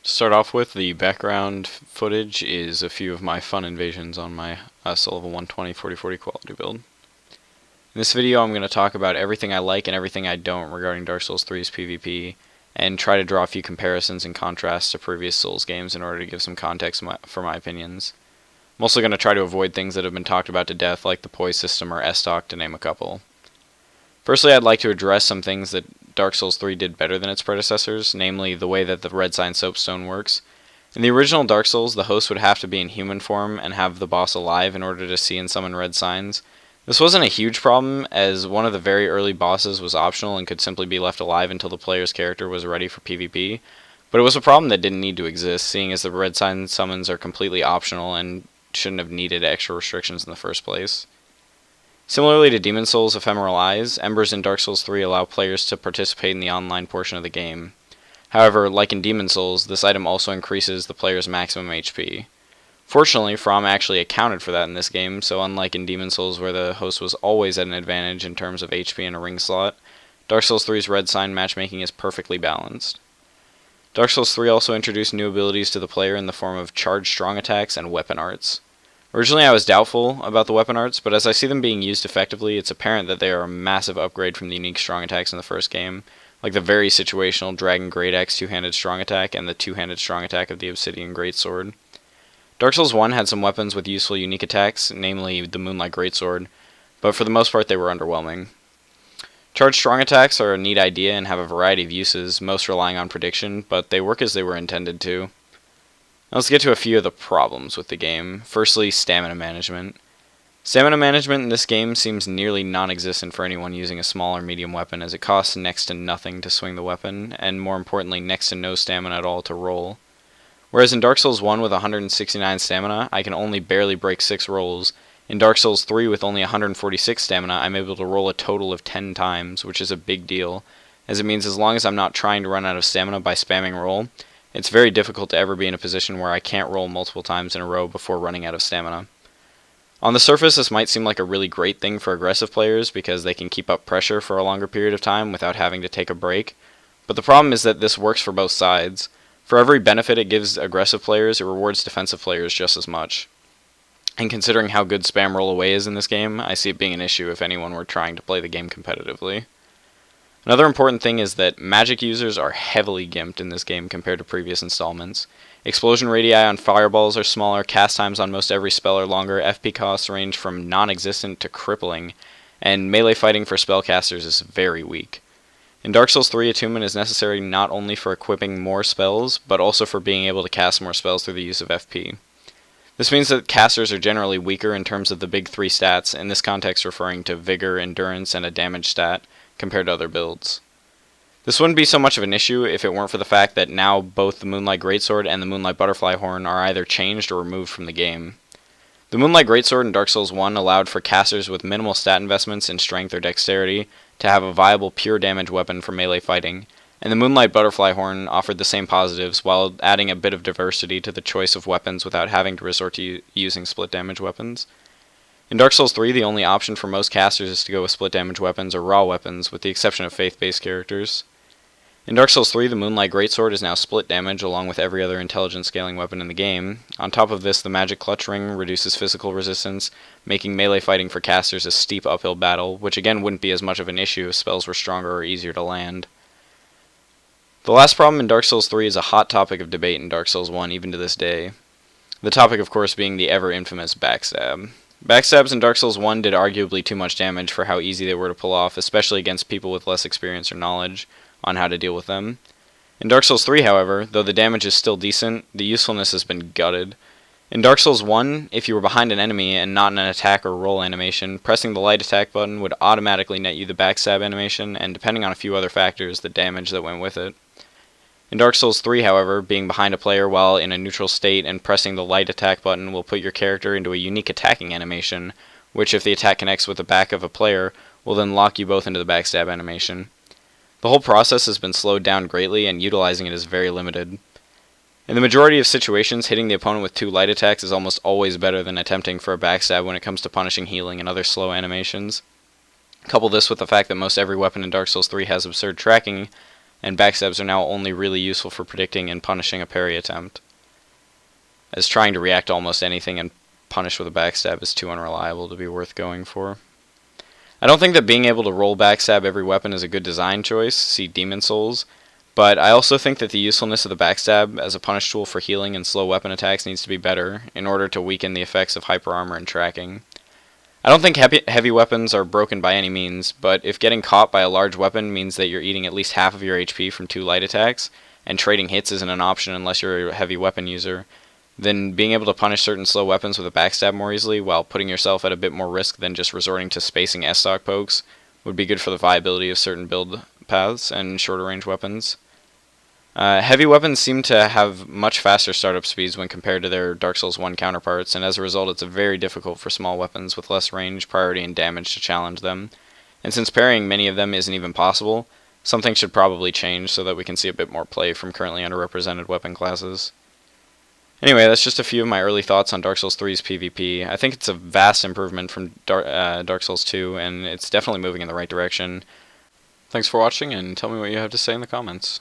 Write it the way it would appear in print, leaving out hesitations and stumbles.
To start off with, the background footage is a few of my fun invasions on my Soul Level 120 4040 quality build. In this video I'm going to talk about everything I like and everything I don't regarding Dark Souls 3's PvP, and try to draw a few comparisons and contrasts to previous Souls games in order to give some context for my opinions. I'm also going to try to avoid things that have been talked about to death, like the poise system or S-Talk, to name a couple. Firstly, I'd like to address some things that Dark Souls 3 did better than its predecessors, namely the way that the Red Sign Soapstone works. In the original Dark Souls, the host would have to be in human form and have the boss alive in order to see and summon red signs. This wasn't a huge problem, as one of the very early bosses was optional and could simply be left alive until the player's character was ready for PvP, but it was a problem that didn't need to exist, seeing as the red sign summons are completely optional and shouldn't have needed extra restrictions in the first place. Similarly to Demon Souls' Ephemeral Eyes, Embers in Dark Souls 3 allow players to participate in the online portion of the game. However, like in Demon Souls, this item also increases the player's maximum HP. Fortunately, From actually accounted for that in this game, so unlike in Demon Souls where the host was always at an advantage in terms of HP in a ring slot, Dark Souls 3's red sign matchmaking is perfectly balanced. Dark Souls 3 also introduced new abilities to the player in the form of charged strong attacks and weapon arts. Originally I was doubtful about the weapon arts, but as I see them being used effectively, it's apparent that they are a massive upgrade from the unique strong attacks in the first game, like the very situational Dragon Great Axe two-handed strong attack and the two-handed strong attack of the Obsidian Greatsword. Dark Souls 1 had some weapons with useful unique attacks, namely the Moonlight Greatsword, but for the most part they were underwhelming. Charged strong attacks are a neat idea and have a variety of uses, most relying on prediction, but they work as they were intended to. Now let's get to a few of the problems with the game. Firstly, stamina management. Stamina management in this game seems nearly non-existent for anyone using a small or medium weapon, as it costs next to nothing to swing the weapon, and more importantly, next to no stamina at all to roll. Whereas in Dark Souls 1 with 169 stamina, I can only barely break 6 rolls. In Dark Souls 3 with only 146 stamina, I'm able to roll a total of 10 times, which is a big deal, as it means as long as I'm not trying to run out of stamina by spamming roll, it's very difficult to ever be in a position where I can't roll multiple times in a row before running out of stamina. On the surface, this might seem like a really great thing for aggressive players because they can keep up pressure for a longer period of time without having to take a break, but the problem is that this works for both sides. For every benefit it gives aggressive players, it rewards defensive players just as much. And considering how good spam roll away is in this game, I see it being an issue if anyone were trying to play the game competitively. Another important thing is that magic users are heavily gimped in this game compared to previous installments. Explosion radii on fireballs are smaller, cast times on most every spell are longer, FP costs range from non-existent to crippling, and melee fighting for spellcasters is very weak. In Dark Souls 3, attunement is necessary not only for equipping more spells, but also for being able to cast more spells through the use of FP. This means that casters are generally weaker in terms of the big 3 stats, in this context referring to Vigor, Endurance, and a damage stat, compared to other builds. This wouldn't be so much of an issue if it weren't for the fact that now both the Moonlight Greatsword and the Moonlight Butterfly Horn are either changed or removed from the game. The Moonlight Greatsword in Dark Souls 1 allowed for casters with minimal stat investments in strength or dexterity to have a viable pure damage weapon for melee fighting, and the Moonlight Butterfly Horn offered the same positives while adding a bit of diversity to the choice of weapons without having to resort to using split damage weapons. In Dark Souls 3, the only option for most casters is to go with split damage weapons or raw weapons, with the exception of faith-based characters. In Dark Souls 3, the Moonlight Greatsword is now split damage along with every other intelligent scaling weapon in the game. On top of this, the Magic Clutch Ring reduces physical resistance, making melee fighting for casters a steep uphill battle, which again wouldn't be as much of an issue if spells were stronger or easier to land. The last problem in Dark Souls 3 is a hot topic of debate in Dark Souls 1 even to this day. The topic, of course, being the ever-infamous backstab. Backstabs in Dark Souls 1 did arguably too much damage for how easy they were to pull off, especially against people with less experience or knowledge on how to deal with them. In Dark Souls 3, however, though the damage is still decent, the usefulness has been gutted. In Dark Souls 1, if you were behind an enemy and not in an attack or roll animation, pressing the light attack button would automatically net you the backstab animation, and depending on a few other factors, the damage that went with it. In Dark Souls 3, however, being behind a player while in a neutral state and pressing the light attack button will put your character into a unique attacking animation, which if the attack connects with the back of a player, will then lock you both into the backstab animation. The whole process has been slowed down greatly, and utilizing it is very limited. In the majority of situations, hitting the opponent with 2 light attacks is almost always better than attempting for a backstab when it comes to punishing healing and other slow animations. Couple this with the fact that most every weapon in Dark Souls 3 has absurd tracking, and backstabs are now only really useful for predicting and punishing a parry attempt, as trying to react to almost anything and punish with a backstab is too unreliable to be worth going for. I don't think that being able to roll backstab every weapon is a good design choice, see Demon Souls, but I also think that the usefulness of the backstab as a punish tool for healing and slow weapon attacks needs to be better in order to weaken the effects of hyper armor and tracking. I don't think heavy weapons are broken by any means, but if getting caught by a large weapon means that you're eating at least half of your HP from 2 light attacks, and trading hits isn't an option unless you're a heavy weapon user, then being able to punish certain slow weapons with a backstab more easily while putting yourself at a bit more risk than just resorting to spacing S-stock pokes would be good for the viability of certain build paths and shorter range weapons. Heavy weapons seem to have much faster startup speeds when compared to their Dark Souls 1 counterparts, and as a result it's very difficult for small weapons with less range, priority, and damage to challenge them. And since parrying many of them isn't even possible, something should probably change so that we can see a bit more play from currently underrepresented weapon classes. Anyway, that's just a few of my early thoughts on Dark Souls 3's PvP. I think it's a vast improvement from Dark Souls 2, and it's definitely moving in the right direction. Thanks for watching, and tell me what you have to say in the comments.